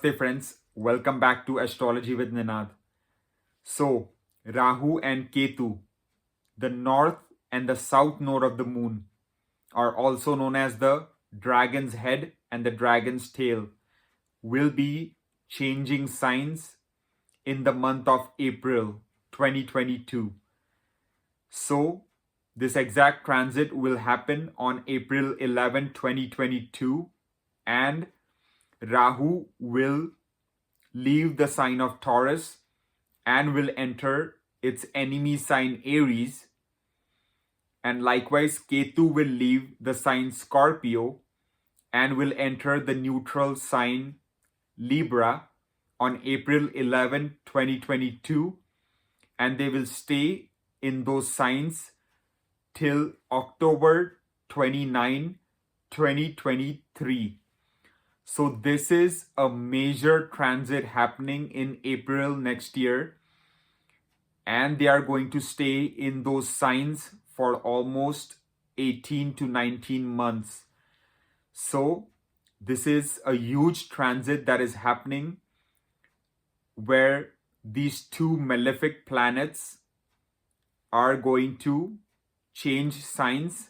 Namaste friends, welcome back to Astrology with Ninad. So, Rahu and Ketu, the north and the south node of the moon, are also known as the dragon's head and the dragon's tail, will be changing signs in the month of April 2022. So, this exact transit will happen on April 11, 2022, and Rahu will leave the sign of Taurus and will enter its enemy sign Aries. And likewise, Ketu will leave the sign Scorpio and will enter the neutral sign Libra on April 11, 2022. And they will stay in those signs till October 29, 2023. So this is a major transit happening in April next year, and they are going to stay in those signs for almost 18 to 19 months. So this is a huge transit that is happening where these two malefic planets are going to change signs,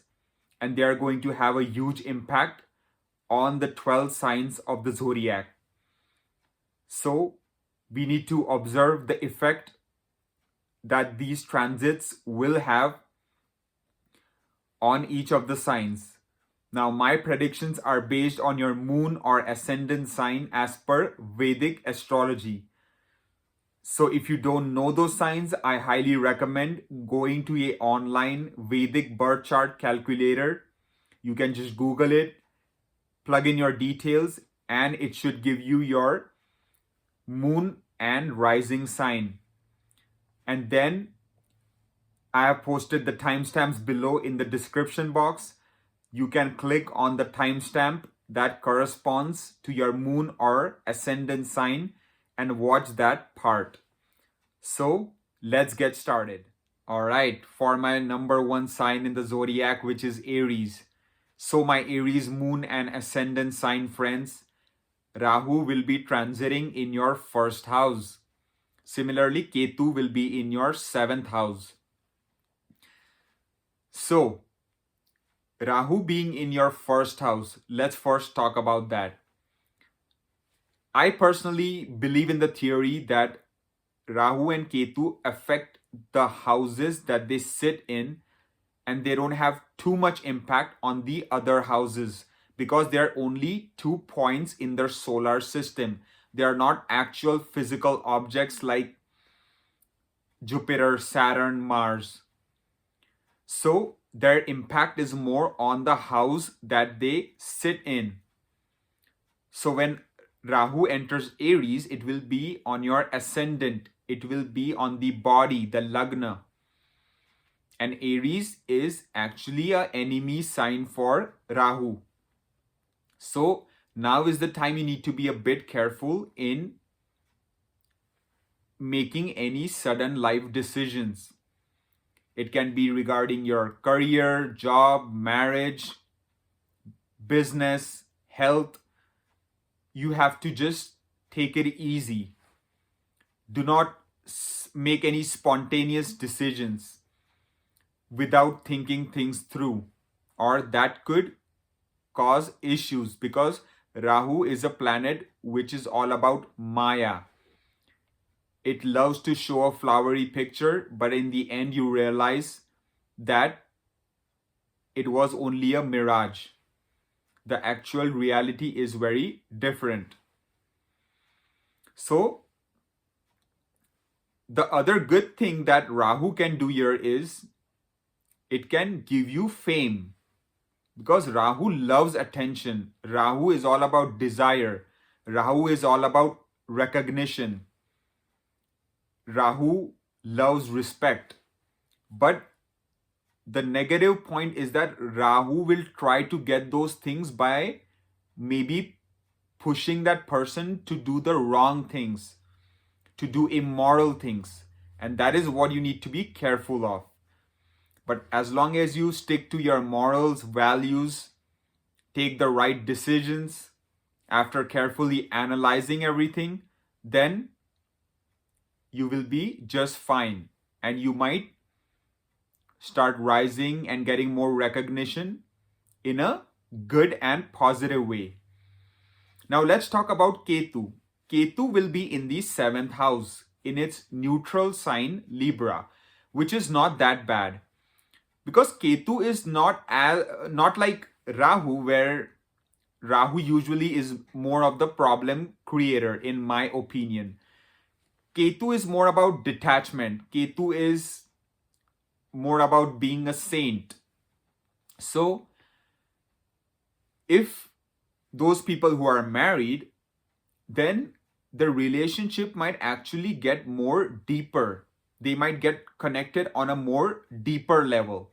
and they are going to have a huge impact on the 12 signs of the zodiac. So we need to observe the effect that these transits will have on each of the signs. Now, my predictions are based on your moon or ascendant sign as per Vedic astrology. So if you don't know those signs, I highly recommend going to an online Vedic birth chart calculator. You can just Google it, plug in your details, and it should give you your moon and rising sign. And then I have posted the timestamps below in the description box. You can click on the timestamp that corresponds to your moon or ascendant sign and watch that part. So let's get started. All right, for my number one sign in the zodiac, which is Aries. So my Aries moon and ascendant sign friends, Rahu will be transiting in your first house. Similarly, Ketu will be in your seventh house. So, Rahu being in your first house, let's first talk about that. I personally believe in the theory that Rahu and Ketu affect the houses that they sit in, and they don't have too much impact on the other houses because they are only 2 points in their solar system. They are not actual physical objects like Jupiter, Saturn, Mars. So their impact is more on the house that they sit in. So when Rahu enters Aries, it will be on your ascendant. It will be on the body, the lagna. And Aries is actually an enemy sign for Rahu. So now is the time you need to be a bit careful in making any sudden life decisions. It can be regarding your career, job, marriage, business, health. You have to just take it easy. Do not make any spontaneous decisions without thinking things through, or that could cause issues because Rahu is a planet which is all about Maya. It loves to show a flowery picture, but in the end you realize that it was only a mirage. The actual reality is very different. So the other good thing that Rahu can do here is it can give you fame, because Rahu loves attention. Rahu is all about desire. Rahu is all about recognition. Rahu loves respect. But the negative point is that Rahu will try to get those things by maybe pushing that person to do the wrong things, to do immoral things. And that is what you need to be careful of. But as long as you stick to your morals, values, take the right decisions, after carefully analyzing everything, then you will be just fine. And you might start rising and getting more recognition in a good and positive way. Now let's talk about Ketu. Ketu will be in the 7th house in its neutral sign Libra, which is not that bad. Because Ketu is not like Rahu, where Rahu usually is more of the problem creator, in my opinion. Ketu is more about detachment. Ketu is more about being a saint. So, if those people who are married, then the relationship might actually get more deeper. They might get connected on a more deeper level.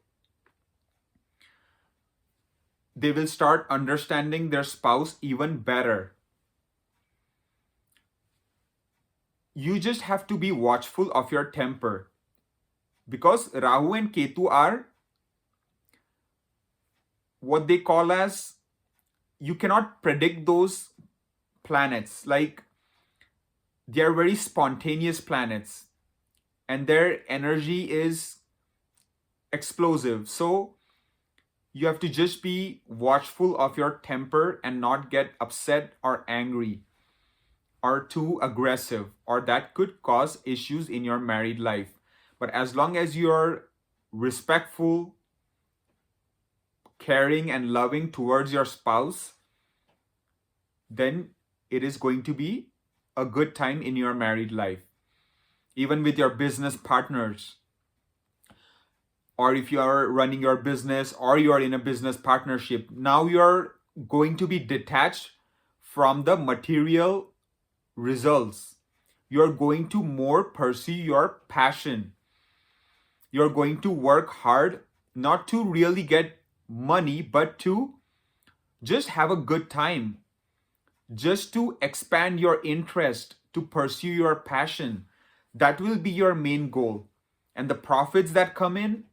They will start understanding their spouse even better. You just have to be watchful of your temper, because Rahu and Ketu are what they call as, you cannot predict those planets. Like, they are very spontaneous planets and their energy is explosive. So you have to just be watchful of your temper and not get upset or angry or too aggressive, or that could cause issues in your married life. But as long as you're respectful, caring and loving towards your spouse, then it is going to be a good time in your married life. Even with your business partners, or if you are running your business or you are in a business partnership, now you're going to be detached from the material results. You're going to more pursue your passion. You're going to work hard, not to really get money, but to just have a good time, just to expand your interest, to pursue your passion. That will be your main goal. And the profits that come in,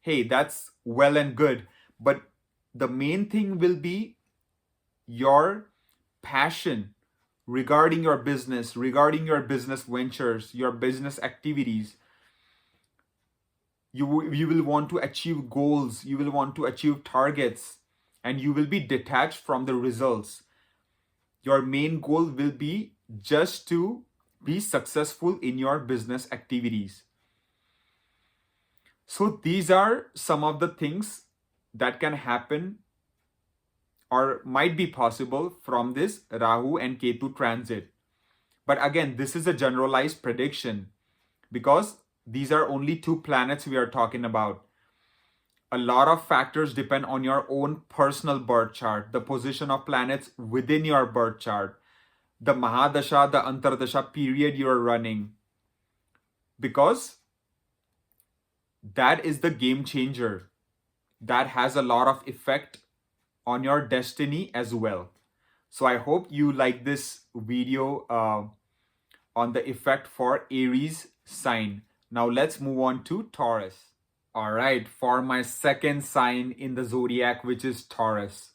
hey, that's well and good. But the main thing will be your passion regarding your business ventures, your business activities. You will want to achieve goals, you will want to achieve targets, and you will be detached from the results. Your main goal will be just to be successful in your business activities. So these are some of the things that can happen or might be possible from this Rahu and Ketu transit. But again, this is a generalized prediction because these are only two planets we are talking about. A lot of factors depend on your own personal birth chart, the position of planets within your birth chart, the Mahadasha, the Antardasha period you are running. Because that is the game changer. That has a lot of effect on your destiny as well. So I hope you like this video on the effect for Aries sign. Now let's move on to Taurus. All right, for my second sign in the zodiac, which is Taurus.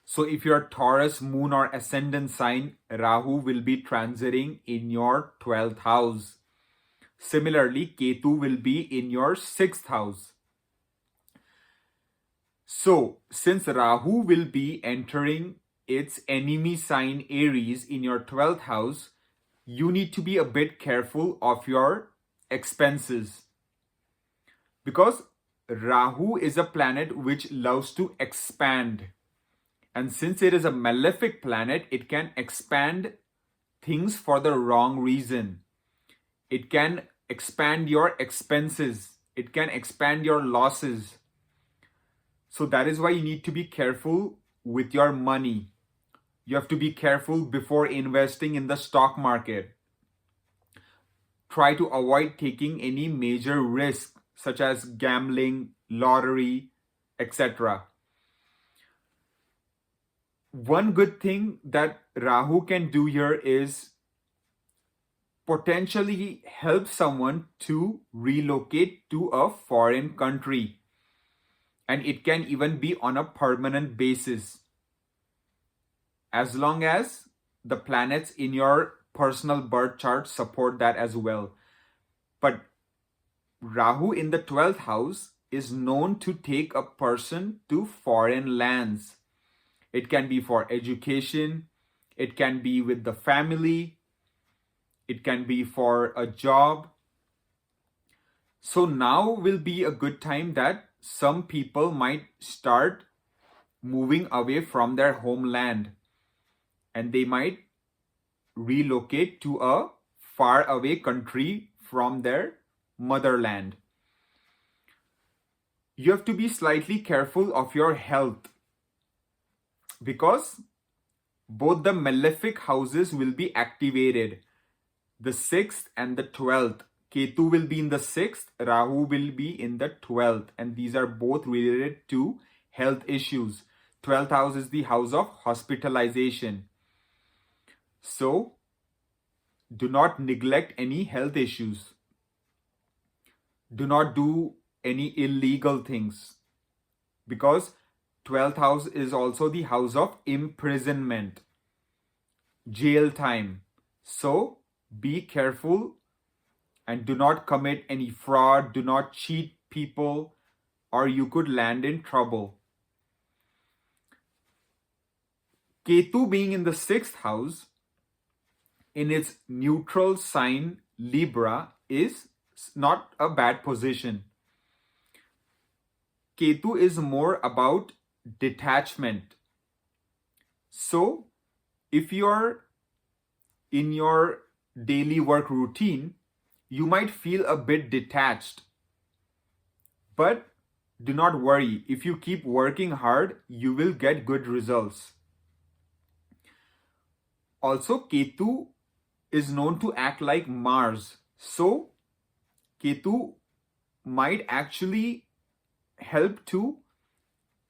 So if you're Taurus moon or ascendant sign, Rahu will be transiting in your 12th house. Similarly, Ketu will be in your 6th house. So since Rahu will be entering its enemy sign Aries in your 12th house, you need to be a bit careful of your expenses. Because Rahu is a planet which loves to expand. And since it is a malefic planet, it can expand things for the wrong reason. It can expand your expenses. It can expand your losses. So that is why you need to be careful with your money. You have to be careful before investing in the stock market. Try to avoid taking any major risk, such as gambling, lottery, etc. One good thing that Rahu can do here is potentially help someone to relocate to a foreign country. And it can even be on a permanent basis. as long as the planets in your personal birth chart support that as well. But Rahu in the 12th house is known to take a person to foreign lands. It can be for education, it can be with the family, it can be for a job. So now will be a good time that some people might start moving away from their homeland, and they might relocate to a far away country from their motherland. You have to be slightly careful of your health, because both the malefic houses will be activated. The 6th and the 12th. Ketu will be in the 6th, Rahu will be in the 12th, and these are both related to health issues. 12th house is the house of hospitalization. So do not neglect any health issues. Do not do any illegal things, because 12th house is also the house of imprisonment, jail time. So be careful and do not commit any fraud, do not cheat people, or you could land in trouble. Ketu being in the 6th house, in its neutral sign Libra, is not a bad position. Ketu is more about detachment. So if you're in your daily work routine, you might feel a bit detached. But do not worry. If you keep working hard, you will get good results. Also, Ketu is known to act like Mars. So Ketu might actually help to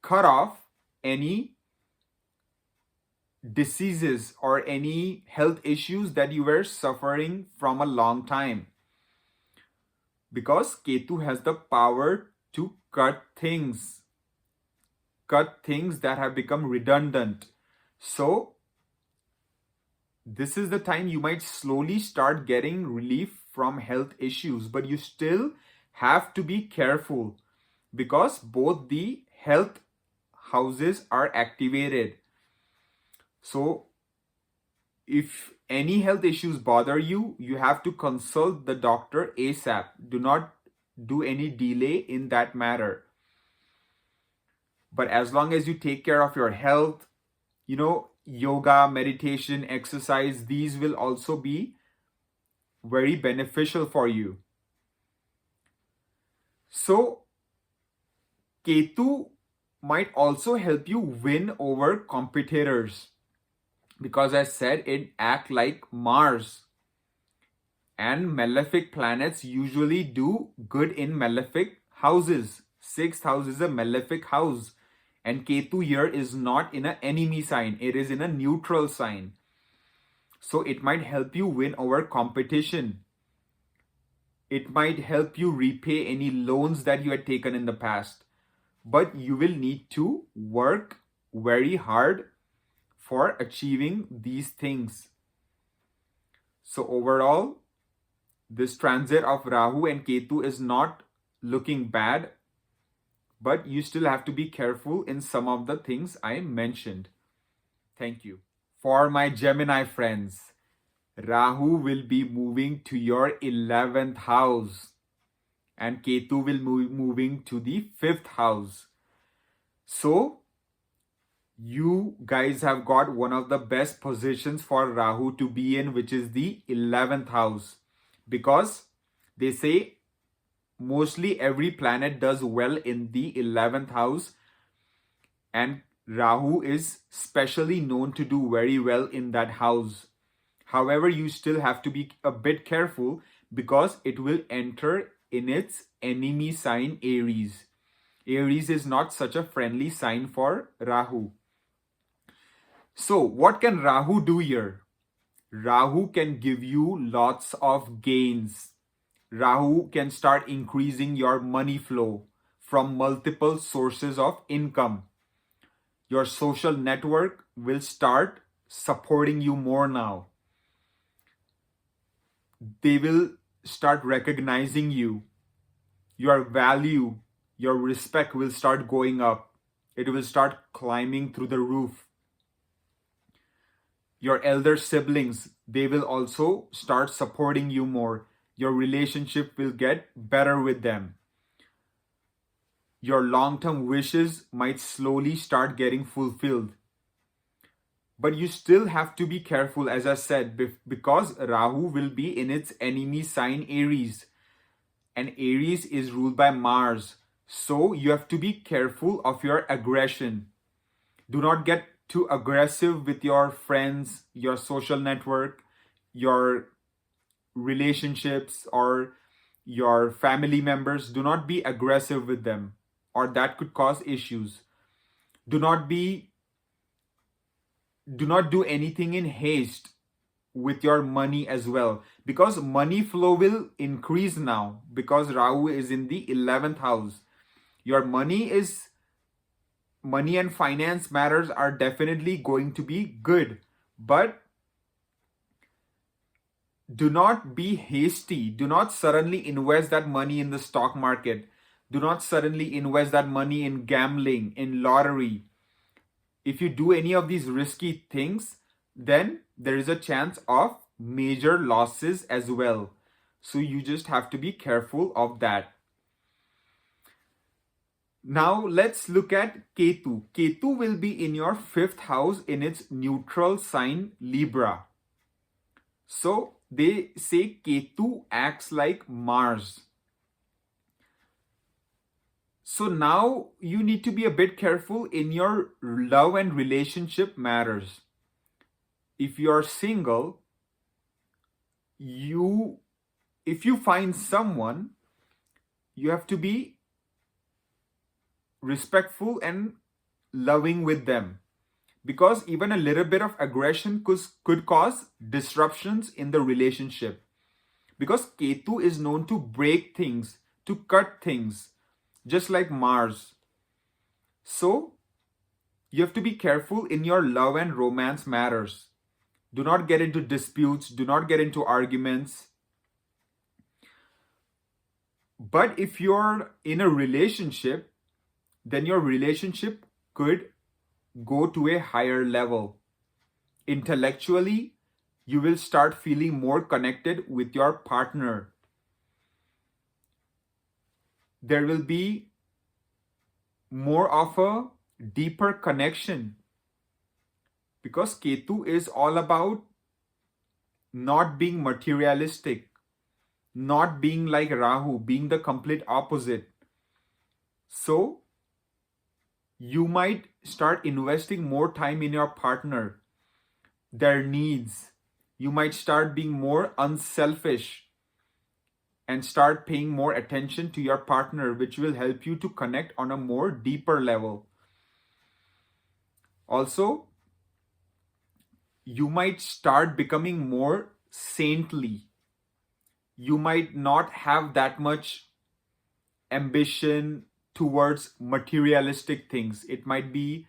cut off any diseases or any health issues that you were suffering from a long time, because Ketu has the power to cut things that have become redundant. So this is the time you might slowly start getting relief from health issues, but you still have to be careful, because both the health houses are activated. So if any health issues bother you, you have to consult the doctor ASAP. Do not do any delay in that matter. But as long as you take care of your health, yoga, meditation, exercise, these will also be very beneficial for you. So Ketu might also help you win over competitors, because I said it act like Mars, and malefic planets usually do good in malefic houses. 6th house is a malefic house, and Ketu here is not in an enemy sign, it is in a neutral sign. So it might help you win over competition. It might help you repay any loans that you had taken in the past. But you will need to work very hard for achieving these things. So overall, this transit of Rahu and Ketu is not looking bad, but you still have to be careful in some of the things I mentioned. Thank you. For my Gemini friends, Rahu will be moving to your 11th house, and Ketu will be moving to the 5th house. So you guys have got one of the best positions for Rahu to be in, which is the 11th house, because they say mostly every planet does well in the 11th house, and Rahu is specially known to do very well in that house. However, you still have to be a bit careful, because it will enter in its enemy sign Aries. Aries is not such a friendly sign for Rahu. So what can Rahu do here? Rahu can give you lots of gains. Rahu can start increasing your money flow from multiple sources of income. Your social network will start supporting you more now. They will start recognizing you. Your value, your respect will start going up. It will start climbing through the roof. Your elder siblings, they will also start supporting you more. Your relationship will get better with them. Your long-term wishes might slowly start getting fulfilled. But you still have to be careful, as I said, because Rahu will be in its enemy sign Aries. And Aries is ruled by Mars. So you have to be careful of your aggression. Do not get too aggressive with your friends, your social network, your relationships, or your family members. Do not be aggressive with them, or that could cause issues. Do not do anything in haste with your money as well, because money flow will increase now because Rahu is in the 11th house. Your money and finance matters are definitely going to be good, but do not be hasty. Do not suddenly invest that money in the stock market. Do not suddenly invest that money in gambling, in lottery. If you do any of these risky things, then there is a chance of major losses as well. So you just have to be careful of that. Now let's look at KETU. KETU will be in your 5th house in its neutral sign Libra. So they say KETU acts like Mars. So now you need to be a bit careful in your love and relationship matters. If you're single, if you find someone, you have to be respectful and loving with them, because even a little bit of aggression could cause disruptions in the relationship, because Ketu is known to break things, to cut things, just like Mars. So you have to be careful in your love and romance matters. Do not get into disputes, do not get into arguments. But if you're in a relationship, then your relationship could go to a higher level. Intellectually, you will start feeling more connected with your partner. There will be more of a deeper connection, because Ketu is all about not being materialistic, not being like Rahu, being the complete opposite. So you might start investing more time in your partner, their needs. You might start being more unselfish and start paying more attention to your partner, which will help you to connect on a more deeper level. Also, you might start becoming more saintly. You might not have that much ambition towards materialistic things. It might be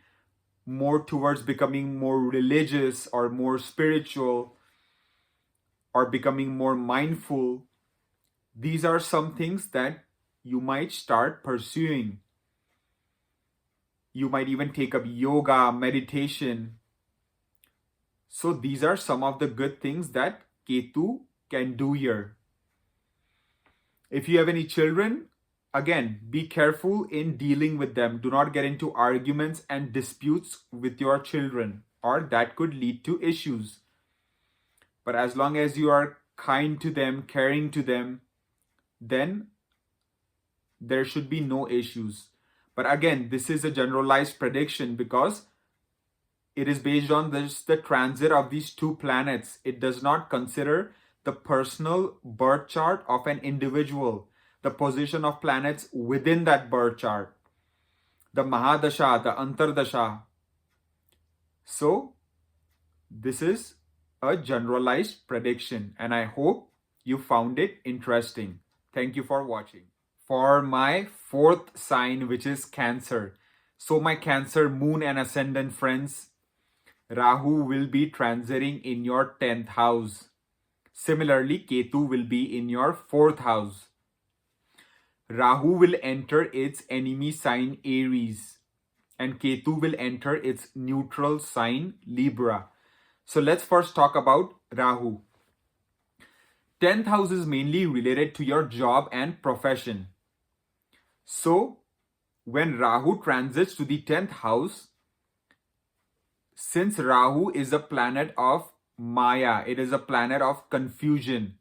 more towards becoming more religious or more spiritual or becoming more mindful. These are some things that you might start pursuing. You might even take up yoga, meditation. So these are some of the good things that Ketu can do here. If you have any children, again, be careful in dealing with them. Do not get into arguments and disputes with your children, or that could lead to issues. But as long as you are kind to them, caring to them, then there should be no issues. But again, this is a generalized prediction because it is based on the transit of these two planets. It does not consider the personal birth chart of an individual, the position of planets within that birth chart, the Mahadasha, the Antardasha. So this is a generalized prediction, and I hope you found it interesting. Thank you for watching. For my 4th sign, which is Cancer. So my Cancer moon and ascendant friends, Rahu will be transiting in your 10th house. Similarly, Ketu will be in your 4th house. Rahu will enter its enemy sign Aries and Ketu will enter its neutral sign Libra. So let's first talk about Rahu. 10th house is mainly related to your job and profession. So when Rahu transits to the 10th house, since Rahu is a planet of Maya, it is a planet of confusion,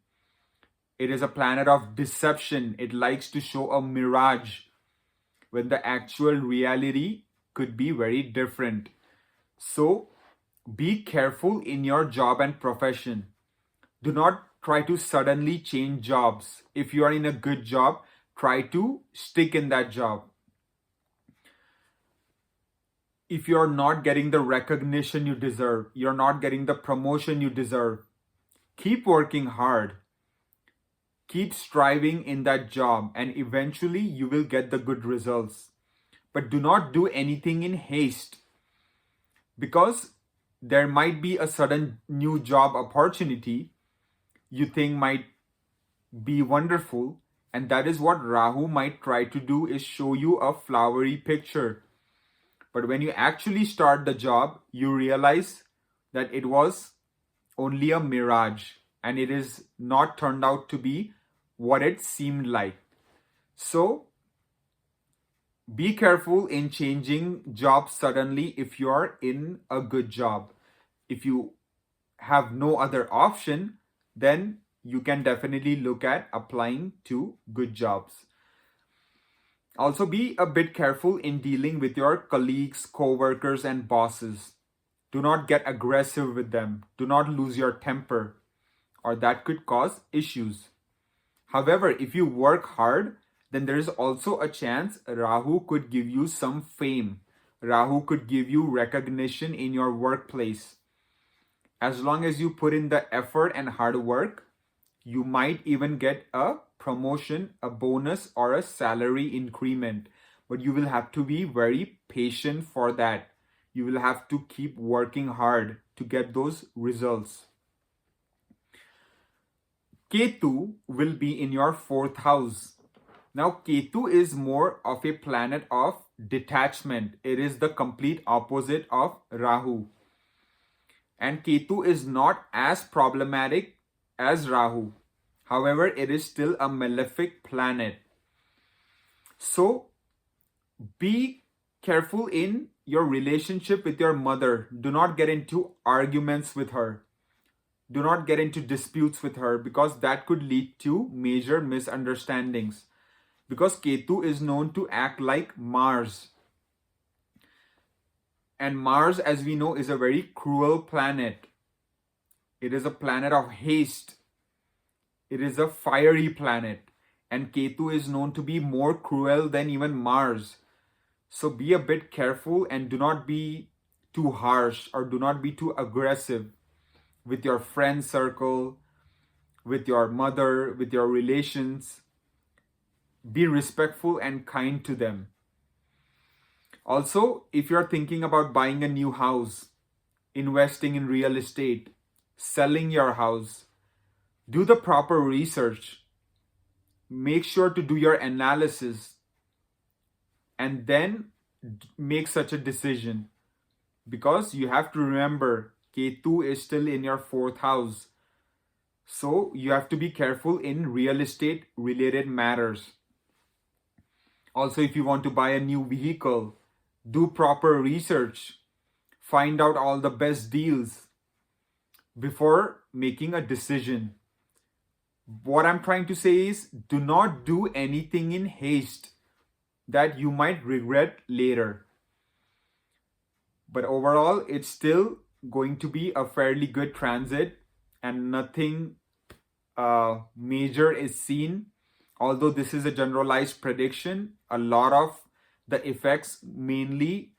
it is a planet of deception, it likes to show a mirage when the actual reality could be very different. So be careful in your job and profession. Do not try to suddenly change jobs. If you are in a good job, try to stick in that job. If you're not getting the recognition you deserve, you're not getting the promotion you deserve, keep working hard. Keep striving in that job and eventually you will get the good results. But do not do anything in haste because there might be a sudden new job opportunity you think might be wonderful, and that is what Rahu might try to do, is show you a flowery picture. But when you actually start the job, you realize that it was only a mirage and it is not turned out to be what it seemed like. So be careful in changing jobs suddenly if you are in a good job. If you have no other option, then you can definitely look at applying to good jobs. Also, be a bit careful in dealing with your colleagues, co-workers, and bosses. Do not get aggressive with them. Do not lose your temper, or that could cause issues. However, if you work hard, then there is also a chance Rahu could give you some fame. Rahu could give you recognition in your workplace. As long as you put in the effort and hard work, you might even get a promotion, a bonus, or a salary increment. But you will have to be very patient for that. You will have to keep working hard to get those results. Ketu will be in your 4th house. Now, Ketu is more of a planet of detachment. It is the complete opposite of Rahu. And Ketu is not as problematic as Rahu. However, it is still a malefic planet. So, be careful in your relationship with your mother. Do not get into arguments with her. Do not get into disputes with her because that could lead to major misunderstandings. Because Ketu is known to act like Mars. And Mars, as we know, is a very cruel planet. It is a planet of haste. It is a fiery planet. And Ketu is known to be more cruel than even Mars. So be a bit careful and do not be too harsh or do not be too aggressive with your friend circle, with your mother, with your relations. Be respectful and kind to them. Also, if you're thinking about buying a new house, investing in real estate, selling your house, do the proper research. Make sure to do your analysis and then make such a decision. Because you have to remember, Ketu is still in your 4th house. So you have to be careful in real estate related matters. Also, if you want to buy a new vehicle, do proper research. Find out all the best deals before making a decision. What I'm trying to say is, do not do anything in haste that you might regret later. But overall, it's still going to be a fairly good transit and nothing major is seen. Although this is a generalized prediction, a lot of the effects mainly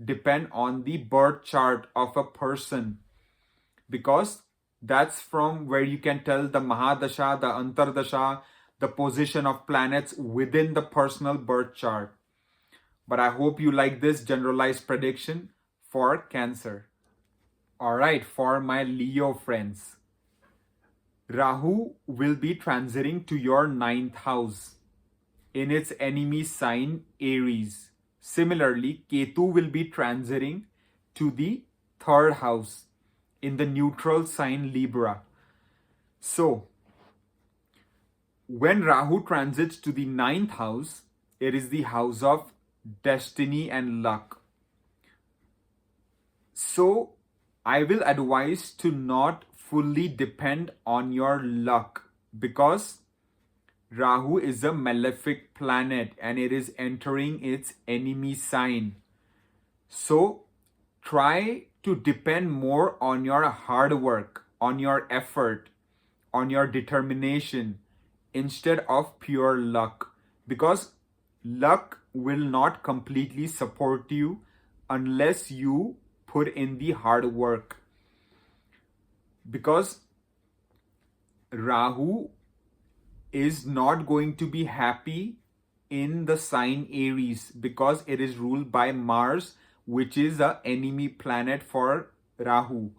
depend on the birth chart of a person, because that's from where you can tell the Mahadasha, the Antardasha, the position of planets within the personal birth chart. But I hope you like this generalized prediction for Cancer. Alright, for my Leo friends, Rahu will be transiting to your ninth house in its enemy sign Aries. Similarly, Ketu will be transiting to the third house in the neutral sign Libra. So, when Rahu transits to the ninth house, it is the house of destiny and luck. So, I will advise to not fully depend on your luck because Rahu is a malefic planet and it is entering its enemy sign. So, try to depend more on your hard work, on your effort, on your determination instead of pure luck, because luck will not completely support you unless you put in the hard work. Because Rahu is not going to be happy in the sign Aries because it is ruled by Mars, which is an enemy planet for Rahu.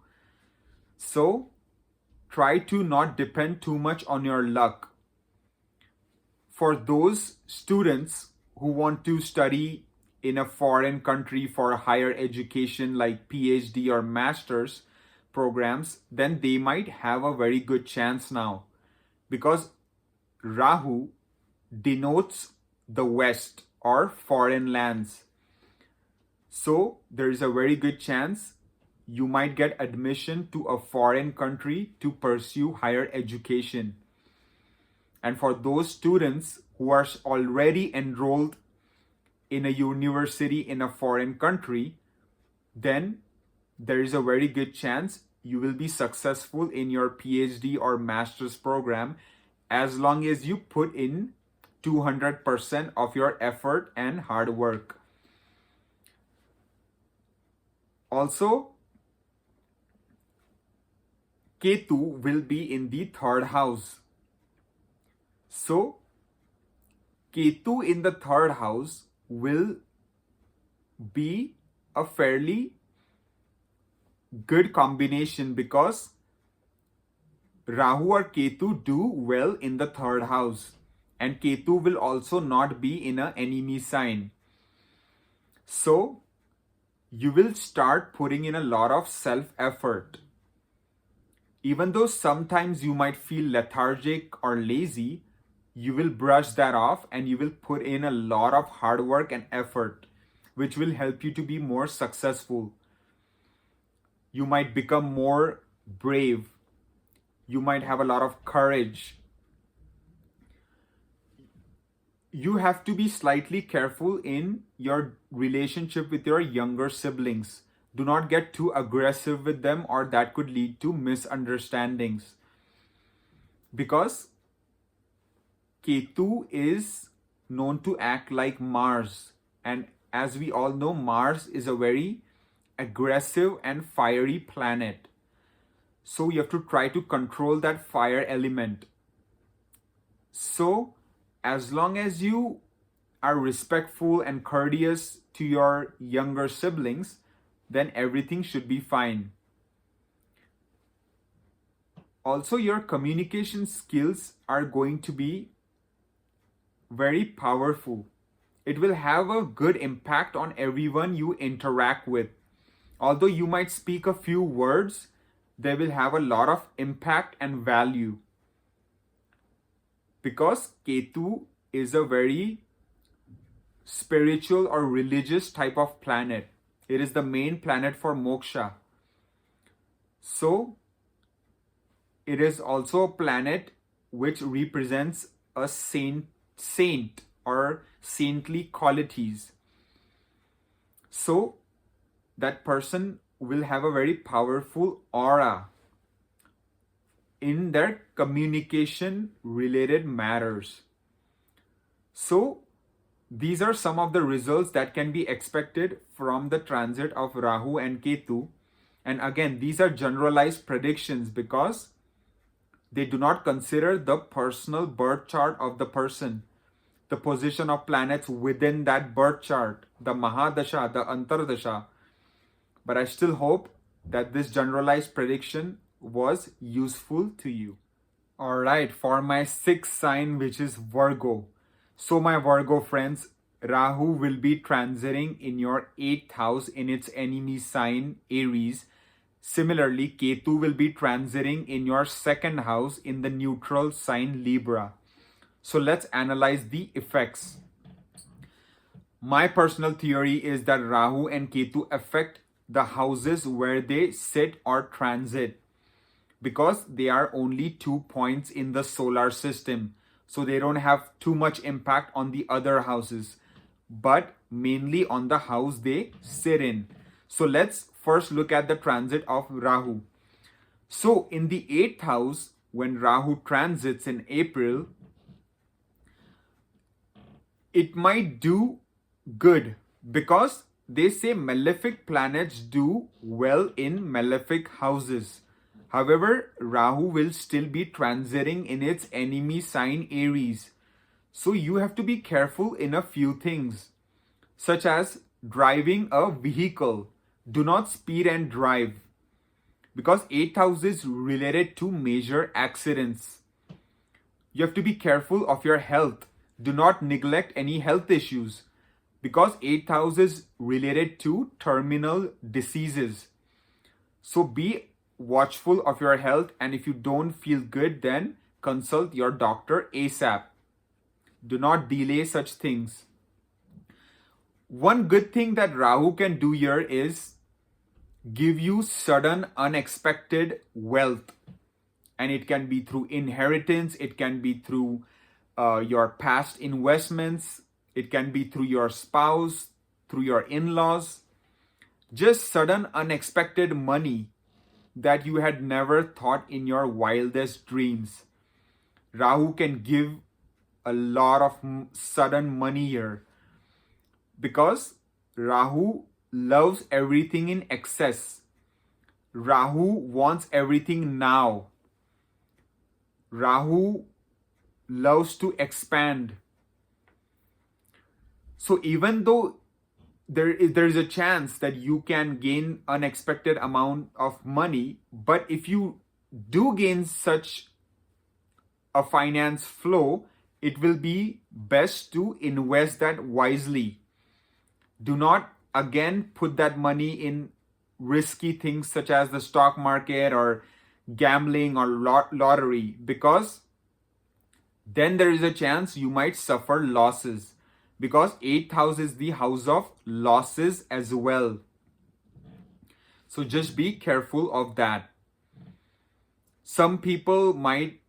So try to not depend too much on your luck. For those students who want to study in a foreign country for higher education like PhD or master's programs, then they might have a very good chance now because Rahu denotes the West or foreign lands. So there is a very good chance you might get admission to a foreign country to pursue higher education. And for those students who are already enrolled in a university in a foreign country, then there is a very good chance you will be successful in your PhD or master's program as long as you put in 200% of your effort and hard work. Also, Ketu will be in the third house. So, Ketu in the third house will be a fairly good combination because Rahu or Ketu do well in the third house, and Ketu will also not be in an enemy sign. So, you will start putting in a lot of self-effort. Even though sometimes you might feel lethargic or lazy, you will brush that off and you will put in a lot of hard work and effort, which will help you to be more successful. You might become more brave. You might have a lot of courage. You have to be slightly careful in your relationship with your younger siblings. Do not get too aggressive with them, or that could lead to misunderstandings. Because Ketu is known to act like Mars. And as we all know, Mars is a very aggressive and fiery planet. So you have to try to control that fire element. So as long as you are respectful and courteous to your younger siblings, then everything should be fine. Also, your communication skills are going to be very powerful. It will have a good impact on everyone you interact with. Although you might speak a few words, they will have a lot of impact and value. Because Ketu is a very spiritual or religious type of planet. It is the main planet for moksha. So, it is also a planet which represents a saint or saintly qualities. So, that person will have a very powerful aura in their communication related matters. So, these are some of the results that can be expected from the transit of Rahu and Ketu. And again, these are generalized predictions because they do not consider the personal birth chart of the person, the position of planets within that birth chart, the Mahadasha, the Antardasha. But I still hope that this generalized prediction was useful to you. Alright, for my sixth sign, which is Virgo. So my Virgo friends, Rahu will be transiting in your 8th house in its enemy sign Aries. Similarly, Ketu will be transiting in your 2nd house in the neutral sign Libra. So let's analyze the effects. My personal theory is that Rahu and Ketu affect the houses where they sit or transit, because they are only 2 points in the solar system. So they don't have too much impact on the other houses, but mainly on the house they sit in. So let's first look at the transit of Rahu. So in the 8th house, when Rahu transits in April, it might do good, because they say malefic planets do well in malefic houses. However, Rahu will still be transiting in its enemy sign Aries. So you have to be careful in a few things, such as driving a vehicle. Do not speed and drive, because 8th house is related to major accidents. You have to be careful of your health. Do not neglect any health issues, because 8th house is related to terminal diseases. So be watchful of your health, and if you don't feel good, then consult your doctor ASAP. Do not delay such things. One good thing that Rahu can do here is give you sudden unexpected wealth, and it can be through inheritance, it can be through your past investments, it can be through your spouse, through your in-laws. Just sudden unexpected money that you had never thought in your wildest dreams. Rahu can give a lot of sudden money here, because Rahu loves everything in excess. Rahu wants everything now. Rahu loves to expand. So even though there is a chance that you can gain unexpected amount of money, but if you do gain such a finance flow, it will be best to invest that wisely. Do not again put that money in risky things such as the stock market or gambling or lottery, because then there is a chance you might suffer losses, because 8th house is the house of losses as well. So just be careful of that. Some people might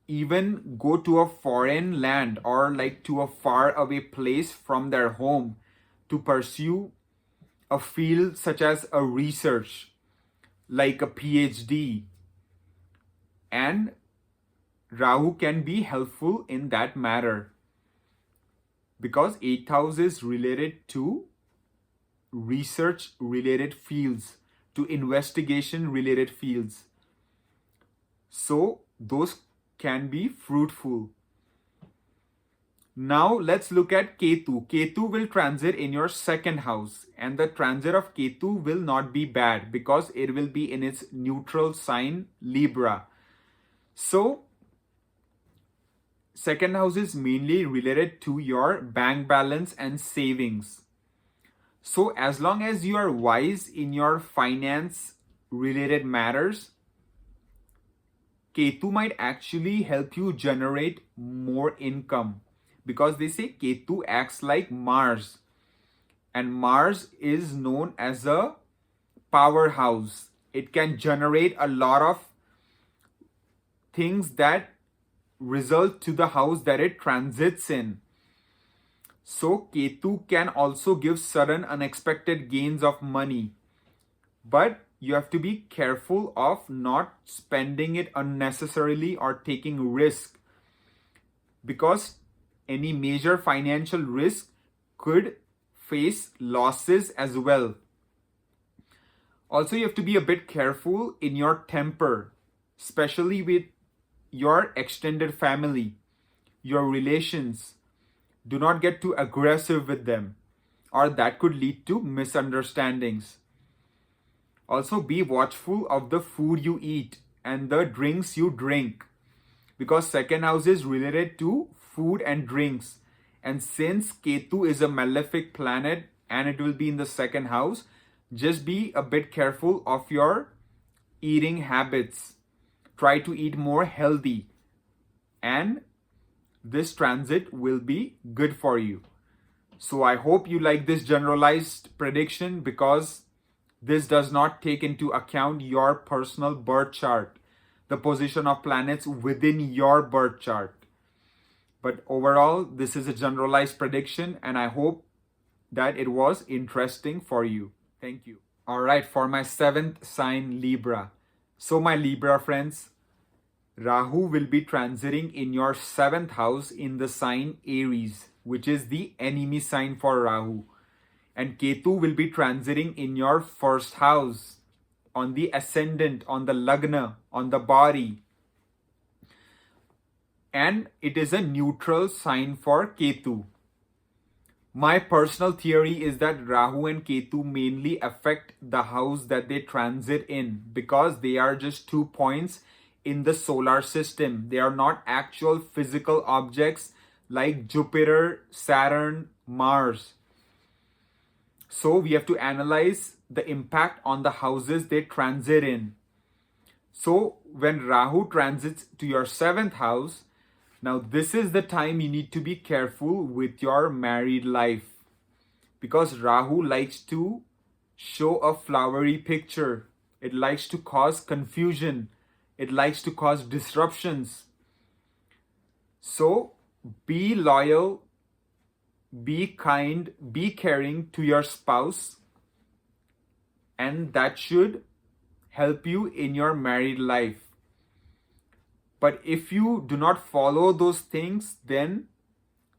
even go to a foreign land or like to a far away place from their home to pursue a field such as a research, like a PhD. And Rahu can be helpful in that matter, because 8th house is related to research related fields, to investigation related fields. So those can be fruitful. Now let's look at Ketu. Ketu will transit in your 2nd house, and the transit of Ketu will not be bad, because it will be in its neutral sign Libra. So 2nd house is mainly related to your bank balance and savings. So as long as you are wise in your finance related matters, Ketu might actually help you generate more income, because they say Ketu acts like Mars, and Mars is known as a powerhouse. It can generate a lot of things that result to the house that it transits in. So Ketu can also give sudden unexpected gains of money, but you have to be careful of not spending it unnecessarily or taking risk, because any major financial risk could face losses as well. Also, you have to be a bit careful in your temper, especially with your extended family, your relations. Do not get too aggressive with them, or that could lead to misunderstandings. Also, be watchful of the food you eat and the drinks you drink, because second house is related to food and drinks. And since Ketu is a malefic planet and it will be in the second house, just be a bit careful of your eating habits. Try to eat more healthy, and this transit will be good for you. So I hope you like this generalized prediction, because this does not take into account your personal birth chart, the position of planets within your birth chart. But overall, this is a generalized prediction, and I hope that it was interesting for you. Thank you. All right, for my seventh sign, Libra. So my Libra friends, Rahu will be transiting in your seventh house in the sign Aries, which is the enemy sign for Rahu. And Ketu will be transiting in your first house, on the ascendant, on the lagna, on the body. And it is a neutral sign for Ketu. My personal theory is that Rahu and Ketu mainly affect the house that they transit in, because they are just 2 points in the solar system. They are not actual physical objects like Jupiter, Saturn, Mars. So we have to analyze the impact on the houses they transit in. So when Rahu transits to your seventh house, now this is the time you need to be careful with your married life, because Rahu likes to show a flowery picture. It likes to cause confusion. It likes to cause disruptions. So be loyal, be kind, be caring to your spouse, and that should help you in your married life. But if you do not follow those things, then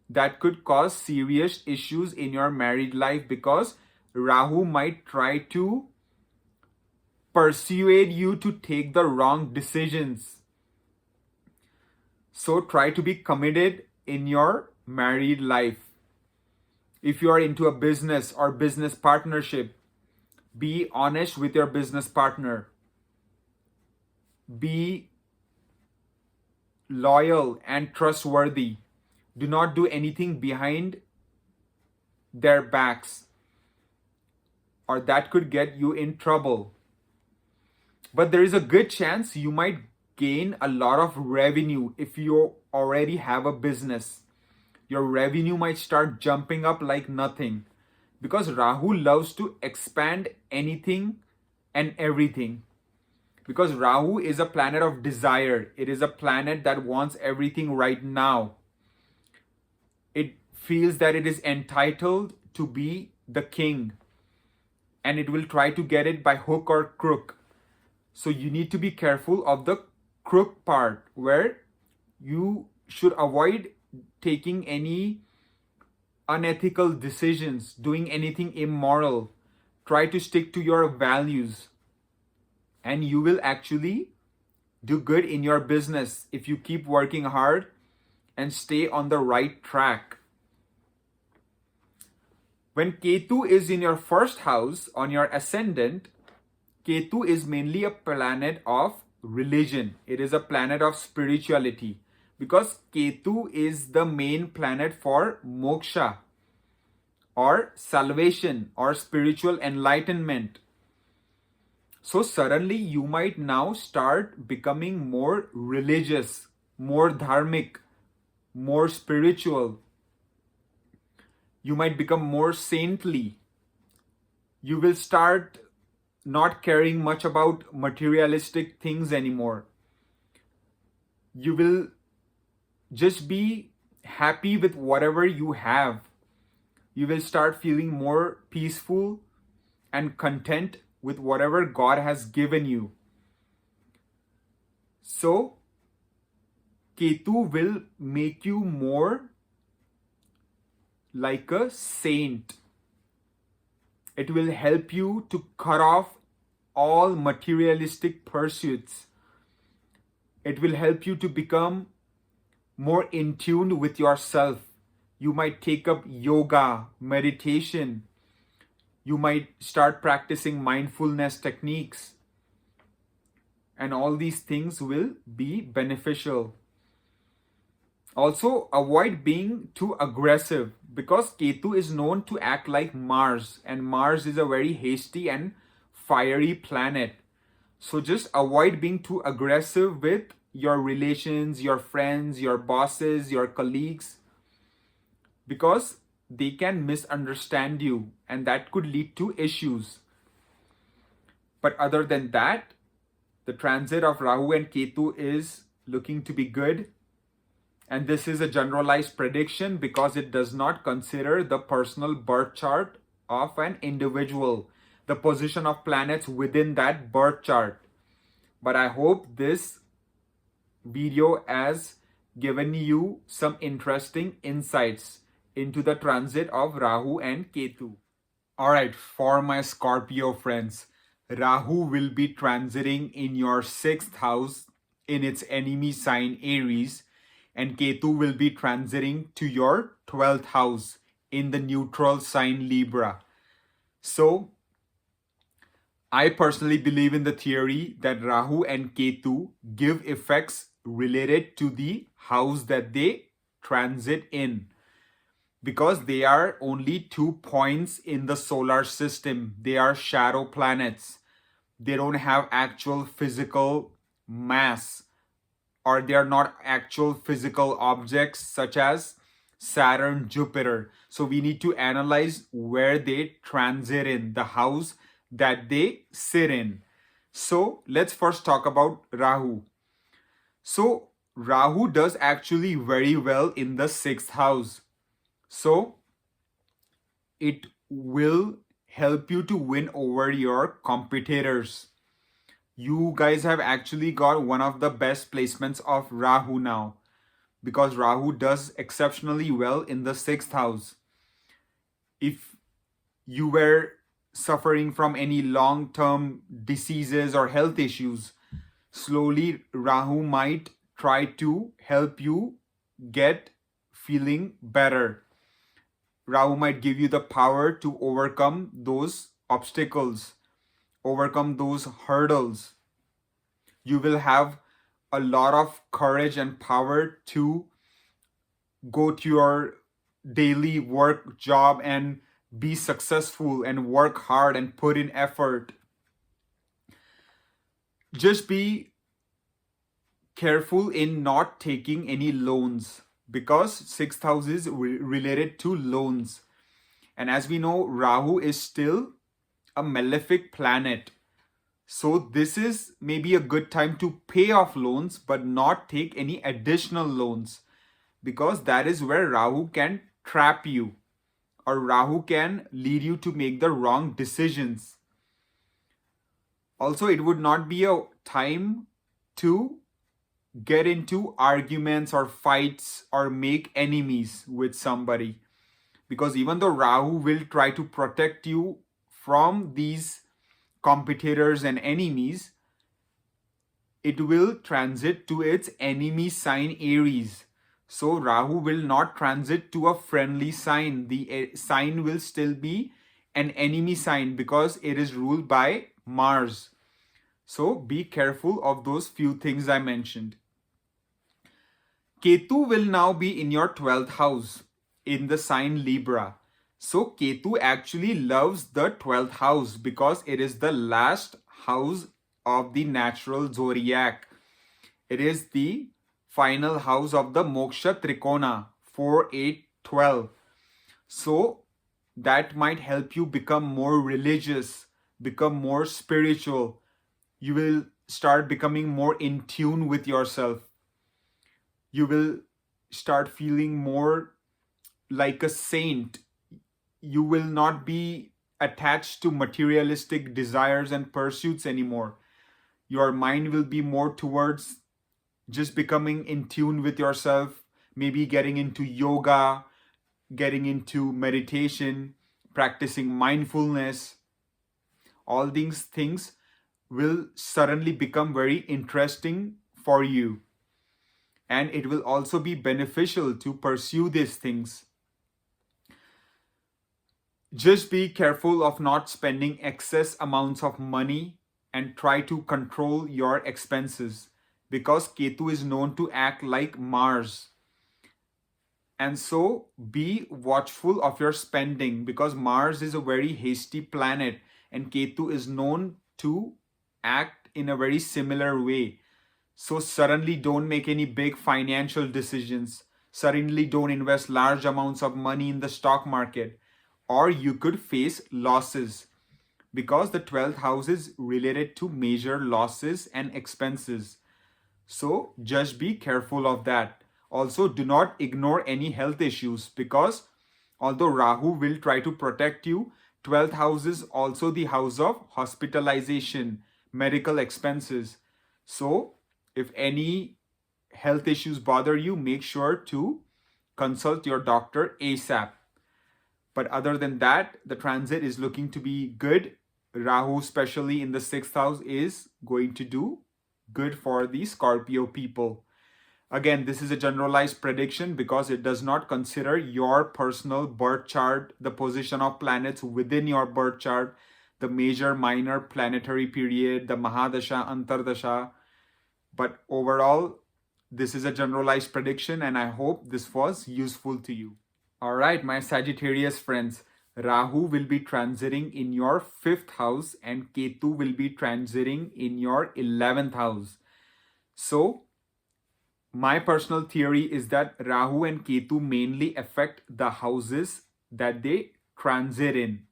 that could cause serious issues in your married life, because Rahu might try to persuade you to take the wrong decisions. So try to be committed in your married life. If you are into a business or business partnership, be honest with your business partner. Be loyal and trustworthy. Do not do anything behind their backs, or that could get you in trouble. But there is a good chance you might gain a lot of revenue if you already have a business. Your revenue might start jumping up like nothing, because Rahu loves to expand anything and everything. Because Rahu is a planet of desire. It is a planet that wants everything right now. It feels that it is entitled to be the king, and it will try to get it by hook or crook. So you need to be careful of the crook part, where you should avoid taking any unethical decisions, doing anything immoral. Try to stick to your values, and you will actually do good in your business if you keep working hard and stay on the right track. When Ketu is in your first house on your ascendant, Ketu is mainly a planet of religion. It is a planet of spirituality, because Ketu is the main planet for moksha, or salvation, or spiritual enlightenment. So suddenly you might now start becoming more religious, more dharmic, more spiritual. You might become more saintly. You will start not caring much about materialistic things anymore. You will just be happy with whatever you have. You will start feeling more peaceful and content with whatever God has given you. So Ketu will make you more like a saint. It will help you to cut off all materialistic pursuits. It will help you to become more in tune with yourself. You might take up yoga, meditation. You might start practicing mindfulness techniques, and all these things will be beneficial. Also, avoid being too aggressive, because Ketu is known to act like Mars, and Mars is a very hasty and fiery planet. So just avoid being too aggressive with your relations, your friends, your bosses, your colleagues, because they can misunderstand you and that could lead to issues. But other than that, the transit of Rahu and Ketu is looking to be good. And this is a generalized prediction because it does not consider the personal birth chart of an individual, the position of planets within that birth chart. But I hope this video has given you some interesting insights into the transit of Rahu and Ketu. Alright, for my Scorpio friends, Rahu will be transiting in your 6th house in its enemy sign Aries, and Ketu will be transiting to your 12th house in the neutral sign Libra. So, I personally believe in the theory that Rahu and Ketu give effects related to the house that they transit in, because they are only 2 points in the solar system. They are shadow planets. They don't have actual physical mass, or they are not actual physical objects such as Saturn, Jupiter. So we need to analyze where they transit in, the house that they sit in. So let's first talk about Rahu. So Rahu does actually very well in the 6th house. So it will help you to win over your competitors. You guys have actually got one of the best placements of Rahu now, because Rahu does exceptionally well in the 6th house. If you were suffering from any long-term diseases or health issues, slowly Rahu might try to help you get feeling better. Rahu might give you the power to overcome those obstacles, overcome those hurdles. You will have a lot of courage and power to go to your daily work job and be successful and work hard and put in effort. Just be careful in not taking any loans, because 6th house is related to loans. And as we know, Rahu is still a malefic planet. So this is maybe a good time to pay off loans, but not take any additional loans, because that is where Rahu can trap you, or Rahu can lead you to make the wrong decisions. Also, it would not be a time to get into arguments or fights or make enemies with somebody, because even though Rahu will try to protect you from these competitors and enemies, it will transit to its enemy sign Aries. So Rahu will not transit to a friendly sign. The sign will still be an enemy sign because it is ruled by Mars. So be careful of those few things I mentioned. Ketu will now be in your 12th house in the sign Libra. So Ketu actually loves the 12th house because it is the last house of the natural zodiac. It is the final house of the Moksha Trikona, 4, 8, 12. So that might help you become more religious, become more spiritual. You will start becoming more in tune with yourself. You will start feeling more like a saint. You will not be attached to materialistic desires and pursuits anymore. Your mind will be more towards just becoming in tune with yourself, maybe getting into yoga, getting into meditation, practicing mindfulness. All these things will suddenly become very interesting for you. And it will also be beneficial to pursue these things. Just be careful of not spending excess amounts of money and try to control your expenses because Ketu is known to act like Mars. And so be watchful of your spending because Mars is a very hasty planet and Ketu is known to act in a very similar way. So suddenly don't make any big financial decisions. Suddenly don't invest large amounts of money in the stock market, or you could face losses because the 12th house is related to major losses and expenses. So just be careful of that. Also, do not ignore any health issues because although Rahu will try to protect you, 12th house is also the house of hospitalization, medical expenses. So if any health issues bother you, make sure to consult your doctor ASAP. But other than that, the transit is looking to be good. Rahu, especially in the 6th house, is going to do good for the Scorpio people. Again, this is a generalized prediction because it does not consider your personal birth chart, the position of planets within your birth chart, the major, minor planetary period, the Mahadasha, Antardasha. But overall, this is a generalized prediction and I hope this was useful to you. All right, my Sagittarius friends, Rahu will be transiting in your 5th house and Ketu will be transiting in your 11th house. So, my personal theory is that Rahu and Ketu mainly affect the houses that they transit in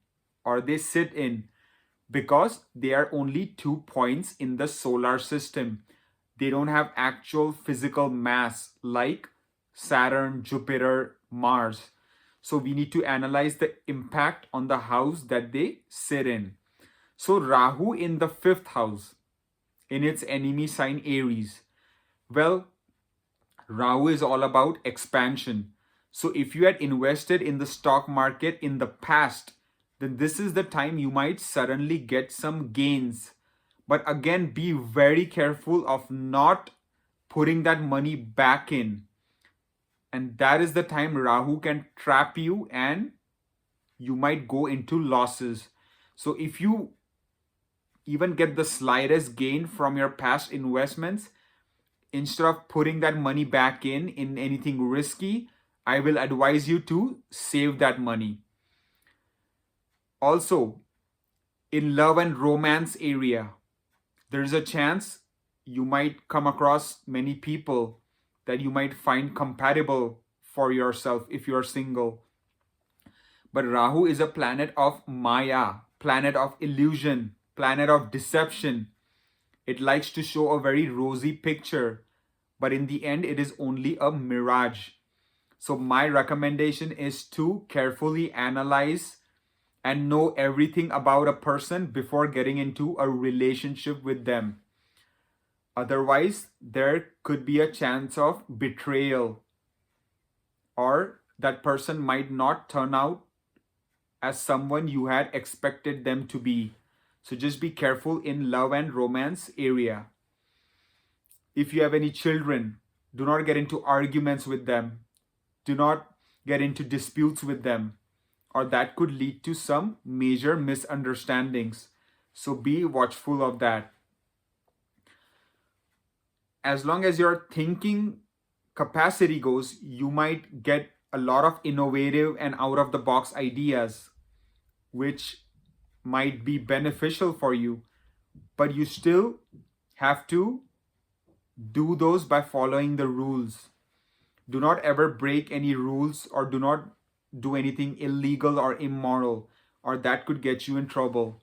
or they sit in because they are only 2 points in the solar system. They don't have actual physical mass like Saturn, Jupiter, Mars. So we need to analyze the impact on the house that they sit in. So Rahu in the 5th house, in its enemy sign Aries. Well, Rahu is all about expansion. So if you had invested in the stock market in the past, then this is the time you might suddenly get some gains. But again, be very careful of not putting that money back in. And that is the time Rahu can trap you and you might go into losses. So if you even get the slightest gain from your past investments, instead of putting that money back in anything risky, I will advise you to save that money. Also, in love and romance area, there is a chance you might come across many people that you might find compatible for yourself if you're single. But Rahu is a planet of Maya, planet of illusion, planet of deception. It likes to show a very rosy picture, but in the end, it is only a mirage. So my recommendation is to carefully analyze and know everything about a person before getting into a relationship with them. Otherwise, there could be a chance of betrayal, or that person might not turn out as someone you had expected them to be. So just be careful in love and romance area. If you have any children, do not get into arguments with them. Do not get into disputes with them, or that could lead to some major misunderstandings. So be watchful of that. As long as your thinking capacity goes, you might get a lot of innovative and out of the box ideas, which might be beneficial for you, but you still have to do those by following the rules. Do not ever break any rules or do not do anything illegal or immoral, or that could get you in trouble.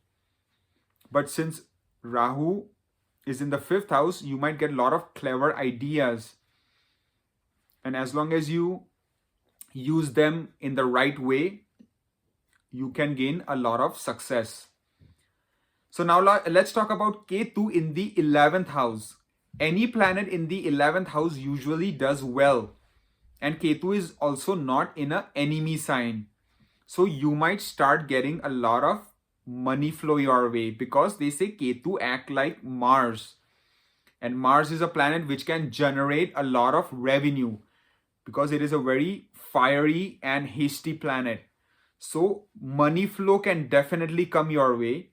But since Rahu is in the 5th house, you might get a lot of clever ideas. And as long as you use them in the right way, you can gain a lot of success. So now let's talk about Ketu in the 11th house. Any planet in the 11th house usually does well. And Ketu is also not in an enemy sign. So you might start getting a lot of money flow your way because they say Ketu act like Mars. And Mars is a planet which can generate a lot of revenue because it is a very fiery and hasty planet. So money flow can definitely come your way,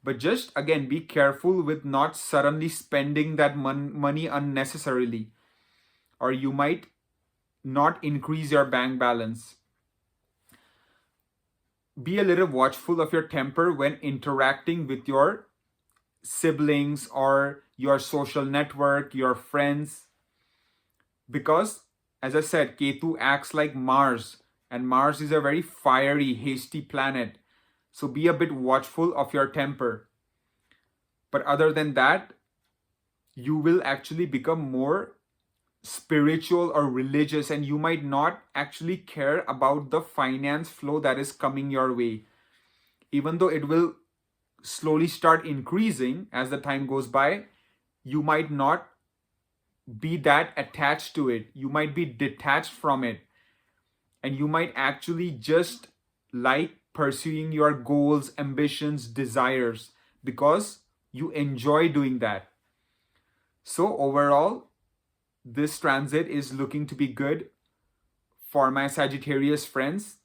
but just again be careful with not suddenly spending that money unnecessarily, or you might not increase your bank balance. Be a little watchful of your temper when interacting with your siblings or your social network, your friends, because as I said, Ketu acts like Mars, and Mars is a very fiery, hasty planet. So be a bit watchful of your temper. But other than that, you will actually become more spiritual or religious, and you might not actually care about the finance flow that is coming your way, even though it will slowly start increasing as the time goes by. You might not be that attached to it, you might be detached from it, and you might actually just like pursuing your goals, ambitions, desires, because you enjoy doing that. So overall, this transit is looking to be good for my Sagittarius friends.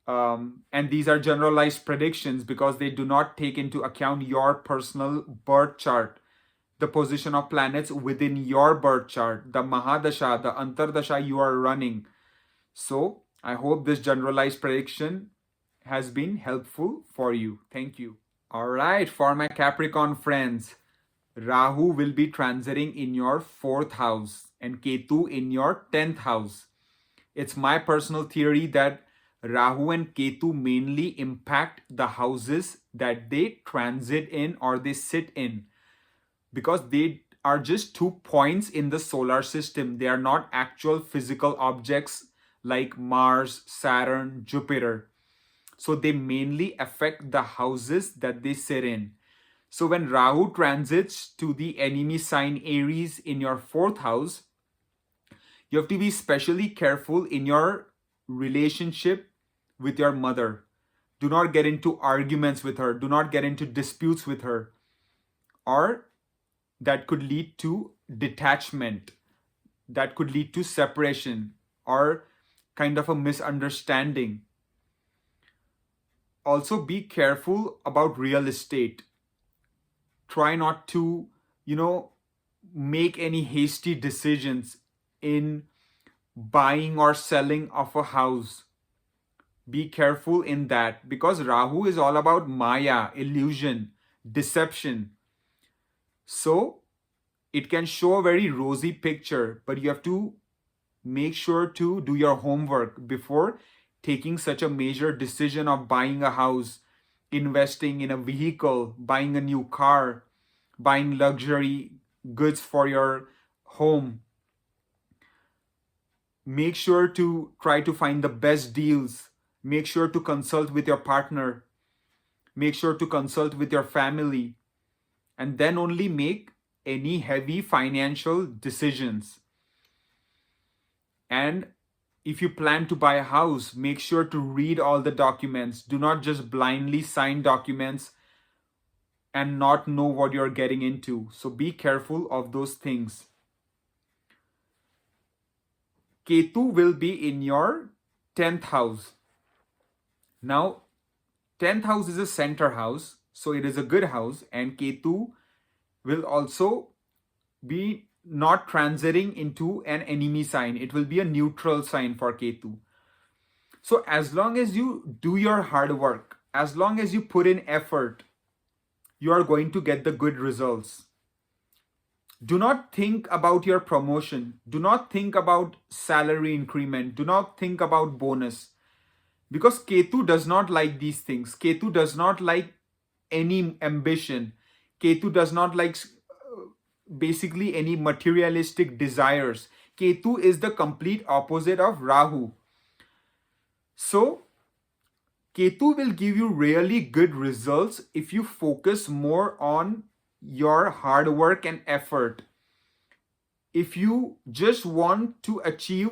And these are generalized predictions because they do not take into account your personal birth chart, the position of planets within your birth chart, the Mahadasha, the Antardasha you are running. So I hope this generalized prediction has been helpful for you. Thank you. All right, for my Capricorn friends, Rahu will be transiting in your 4th house and Ketu in your 10th house. It's my personal theory that Rahu and Ketu mainly impact the houses that they transit in or they sit in, because they are just 2 points in the solar system. They are not actual physical objects like Mars, Saturn, Jupiter. So they mainly affect the houses that they sit in. So when Rahu transits to the enemy sign Aries in your 4th house, you have to be especially careful in your relationship with your mother. Do not get into arguments with her. Do not get into disputes with her, or that could lead to detachment, that could lead to separation, or kind of a misunderstanding. Also, be careful about real estate. Try not to, make any hasty decisions in buying or selling of a house. Be careful in that, because Rahu is all about Maya, illusion, deception. So it can show a very rosy picture, but you have to make sure to do your homework before taking such a major decision of buying a house, investing in a vehicle, buying a new car, buying luxury goods for your home. Make sure to try to find the best deals. Make sure to consult with your partner. Make sure to consult with your family. And then only make any heavy financial decisions. And if you plan to buy a house, make sure to read all the documents. Do not just blindly sign documents and not know what you're getting into. So be careful of those things. Ketu will be in your 10th house. Now, 10th house is a center house, so it is a good house, and Ketu will also be not transiting into an enemy sign. It will be a neutral sign for Ketu. So as long as you do your hard work, as long as you put in effort, you are going to get the good results. Do not think about your promotion. Do not think about salary increment. Do not think about bonus. Because Ketu does not like these things. Ketu does not like any ambition. Ketu does not like basically any materialistic desires. Ketu is the complete opposite of Rahu. So Ketu will give you really good results if you focus more on your hard work and effort. If you just want to achieve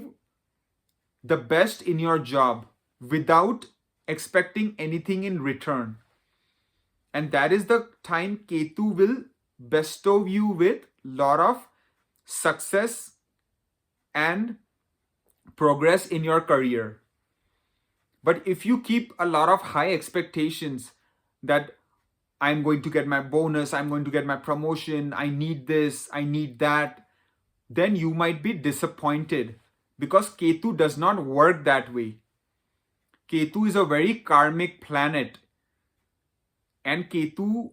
the best in your job without expecting anything in return. And that is the time Ketu will bestow you with lot of success and progress in your career. But if you keep a lot of high expectations that I'm going to get my bonus, I'm going to get my promotion, I need this, I need that, then you might be disappointed, because Ketu does not work that way. Ketu is a very karmic planet, and Ketu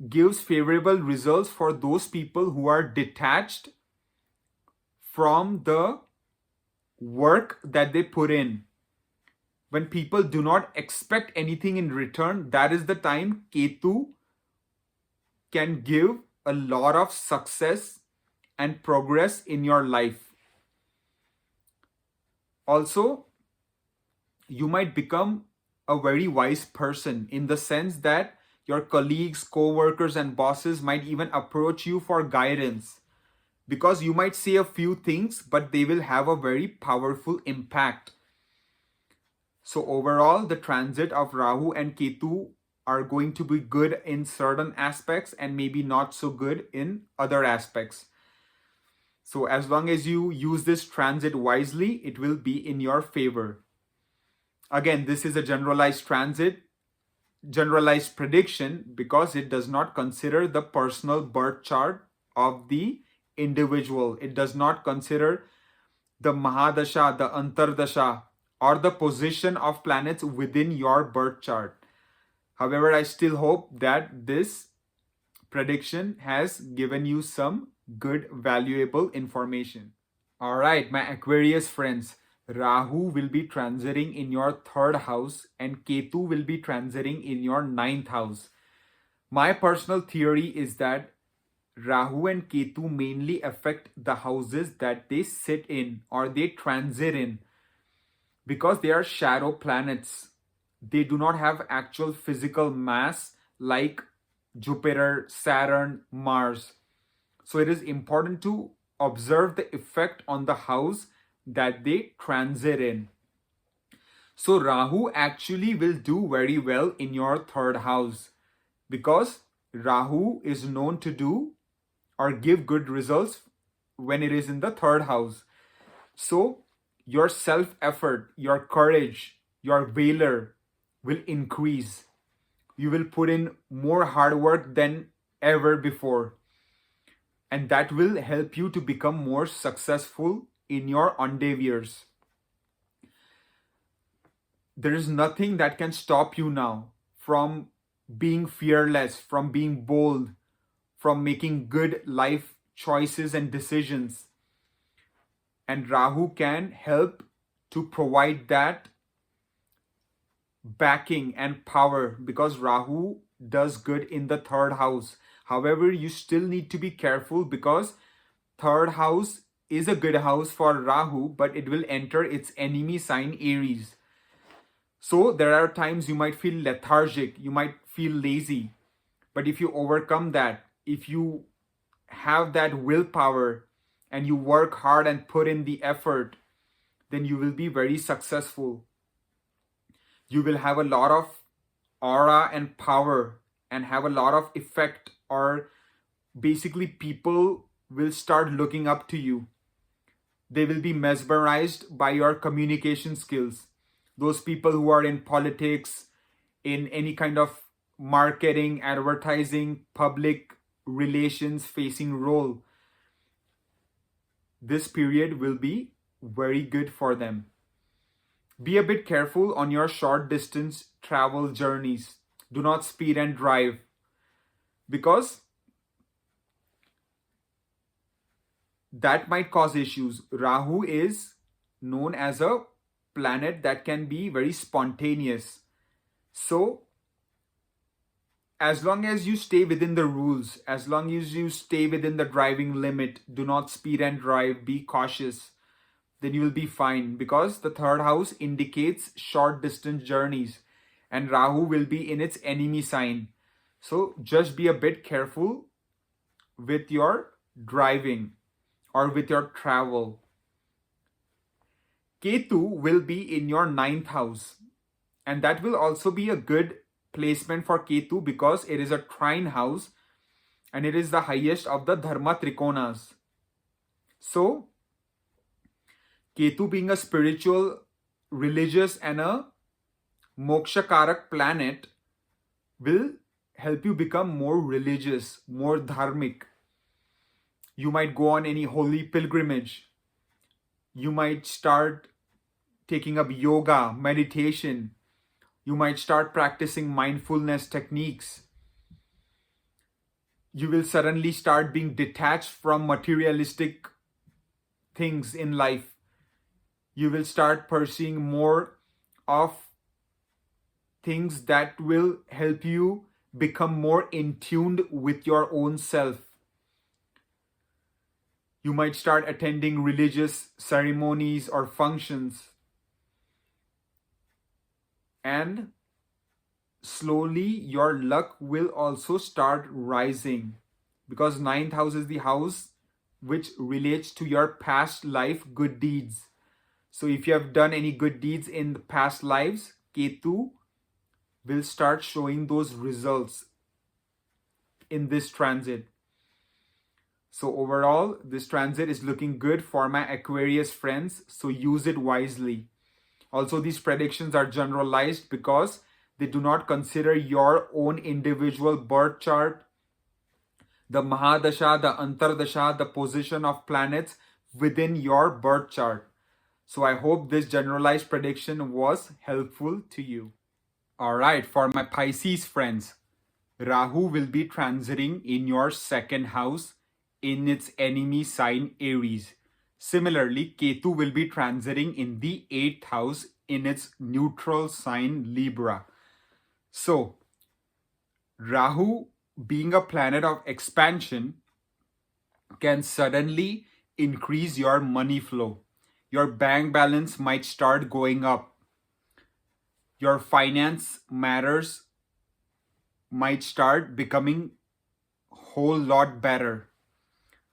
gives favorable results for those people who are detached from the work that they put in. When people do not expect anything in return, that is the time Ketu can give a lot of success and progress in your life. Also, you might become a very wise person, in the sense that your colleagues, co-workers, and bosses might even approach you for guidance, because you might say a few things, but they will have a very powerful impact. So overall, the transit of Rahu and Ketu are going to be good in certain aspects and maybe not so good in other aspects. So as long as you use this transit wisely, it will be in your favor. Again, this is a generalized transit, generalized prediction, because it does not consider the personal birth chart of the individual. It does not consider the Mahadasha, the Antardasha, or the position of planets within your birth chart. However, I still hope that this prediction has given you some good, valuable information. All right, my Aquarius friends, Rahu will be transiting in your third house and Ketu will be transiting in your ninth house. My personal theory is that Rahu and Ketu mainly affect the houses that they sit in or they transit in, because they are shadow planets. They do not have actual physical mass like Jupiter, Saturn, Mars. So it is important to observe the effect on the house that they transit in. So Rahu actually will do very well in your third house, because Rahu is known to do or give good results when it is in the third house. So your self-effort, your courage, your valor will increase. You will put in more hard work than ever before. And that will help you to become more successful in your endeavors. There is nothing that can stop you now from being fearless, from being bold, from making good life choices and decisions. And Rahu can help to provide that backing and power, because Rahu does good in the third house. However, you still need to be careful, because third house is a good house for Rahu, but it will enter its enemy sign Aries. So there are times you might feel lethargic, you might feel lazy. But if you overcome that, if you have that willpower and you work hard and put in the effort, then you will be very successful. You will have a lot of aura and power and have a lot of effect, or basically people will start looking up to you. They will be mesmerized by your communication skills. Those people who are in politics, in any kind of marketing, advertising, public relations facing role, this period will be very good for them. Be a bit careful on your short distance travel journeys. Do not speed and drive, because that might cause issues. Rahu is known as a planet that can be very spontaneous. So as long as you stay within the rules, as long as you stay within the driving limit, do not speed and drive, be cautious, then you will be fine, because the third house indicates short distance journeys and Rahu will be in its enemy sign. So just be a bit careful with your driving or with your travel. Ketu will be in your ninth house, and that will also be a good placement for Ketu, because it is a trine house and it is the highest of the Dharma Trikonas. So Ketu, being a spiritual religious and a moksha karak planet will help you become more religious, more dharmic. You might go on any holy pilgrimage. You might start taking up yoga, meditation. You might start practicing mindfulness techniques. You will suddenly start being detached from materialistic things in life. You will start pursuing more of things that will help you become more in tune with your own self. You might start attending religious ceremonies or functions. And slowly your luck will also start rising, because 9th house is the house which relates to your past life good deeds. So if you have done any good deeds in the past lives, Ketu will start showing those results in this transit. So overall, this transit is looking good for my Aquarius friends, so use it wisely. Also, these predictions are generalized because they do not consider your own individual birth chart, the Mahadasha, the Antardasha, the position of planets within your birth chart. So I hope this generalized prediction was helpful to you. Alright, for my Pisces friends, Rahu will be transiting in your second house in its enemy sign Aries. Similarly, Ketu will be transiting in the 8th house in its neutral sign Libra. So, Rahu, being a planet of expansion, can suddenly increase your money flow. Your bank balance might start going up. Your finance matters might start becoming a whole lot better.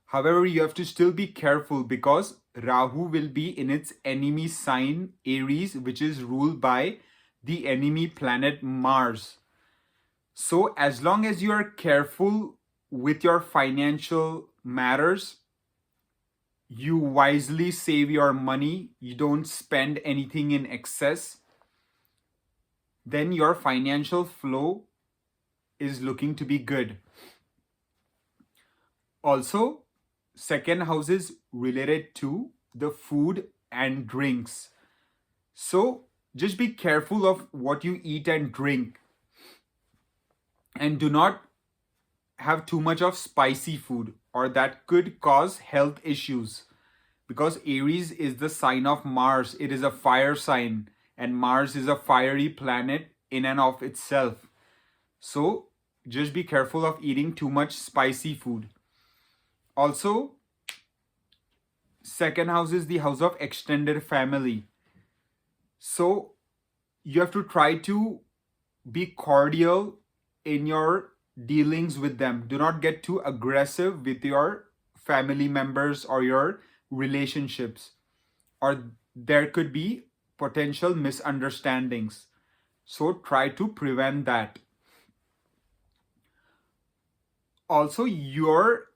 However, you have to still be careful because Rahu will be in its enemy sign Aries, which is ruled by the enemy planet Mars. So as long as you are careful with your financial matters, you wisely save your money, you don't spend anything in excess, then your financial flow is looking to be good. Also, second house is related to the food and drinks. So just be careful of what you eat and drink. And do not have too much of spicy food, or that could cause health issues. Because Aries is the sign of Mars. It is a fire sign. And Mars is a fiery planet in and of itself. So just be careful of eating too much spicy food. Also, second house is the house of extended family. So you have to try to be cordial in your dealings with them. Do not get too aggressive with your family members or your relationships, or there could be potential misunderstandings. So try to prevent that. Also, your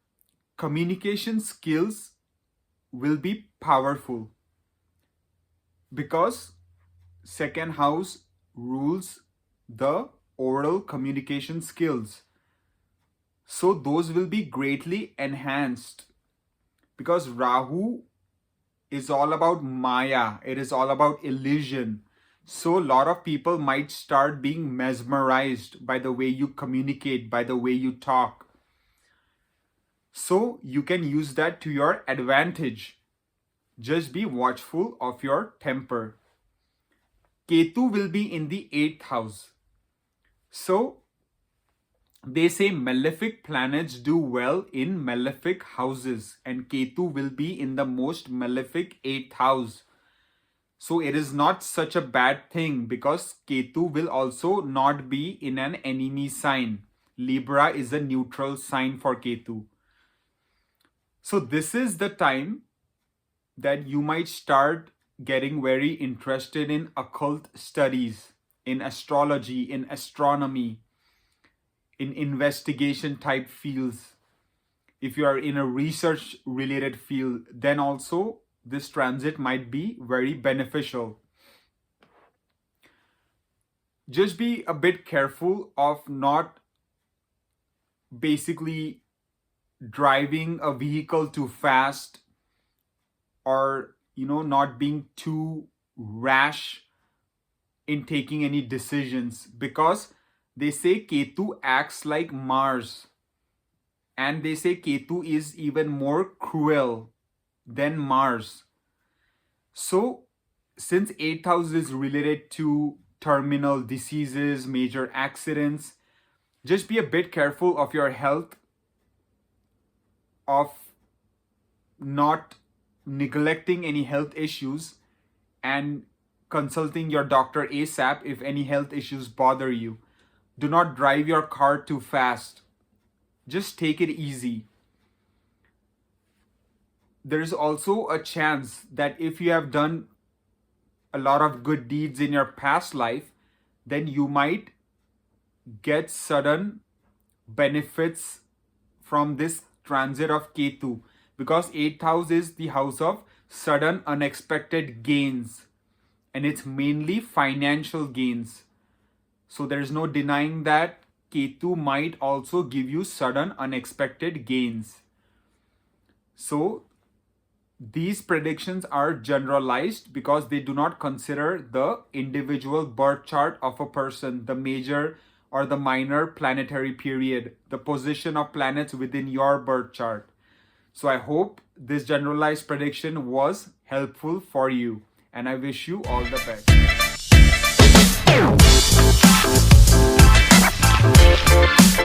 communication skills will be powerful because second house rules the oral communication skills. So those will be greatly enhanced because Rahu is all about Maya. It is all about illusion. So a lot of people might start being mesmerized by the way you communicate, by the way you talk. So you can use that to your advantage. Just be watchful of your temper. Ketu will be in the 8th house. So they say malefic planets do well in malefic houses, and Ketu will be in the most malefic 8th house. So it is not such a bad thing because Ketu will also not be in an enemy sign. Libra is a neutral sign for Ketu. So this is the time that you might start getting very interested in occult studies, in astrology, in astronomy, in investigation type fields. If you are in a research related field, then also this transit might be very beneficial. just be a bit careful of not basically driving a vehicle too fast, or not being too rash in taking any decisions, because they say Ketu acts like Mars, and they say Ketu is even more cruel than Mars. So since 8th house is related to terminal diseases, major accidents, just be a bit careful of your health, of not neglecting any health issues, and consulting your doctor ASAP if any health issues bother you. Do not drive your car too fast. Just take it easy. There is also a chance that if you have done a lot of good deeds in your past life, then you might get sudden benefits from this transit of Ketu, because 8th house is the house of sudden unexpected gains, and it's mainly financial gains. So there is no denying that Ketu might also give you sudden unexpected gains. So these predictions are generalized because they do not consider the individual birth chart of a person, the major or the minor planetary period, the position of planets within your birth chart. So I hope this generalized prediction was helpful for you, and I wish you all the best.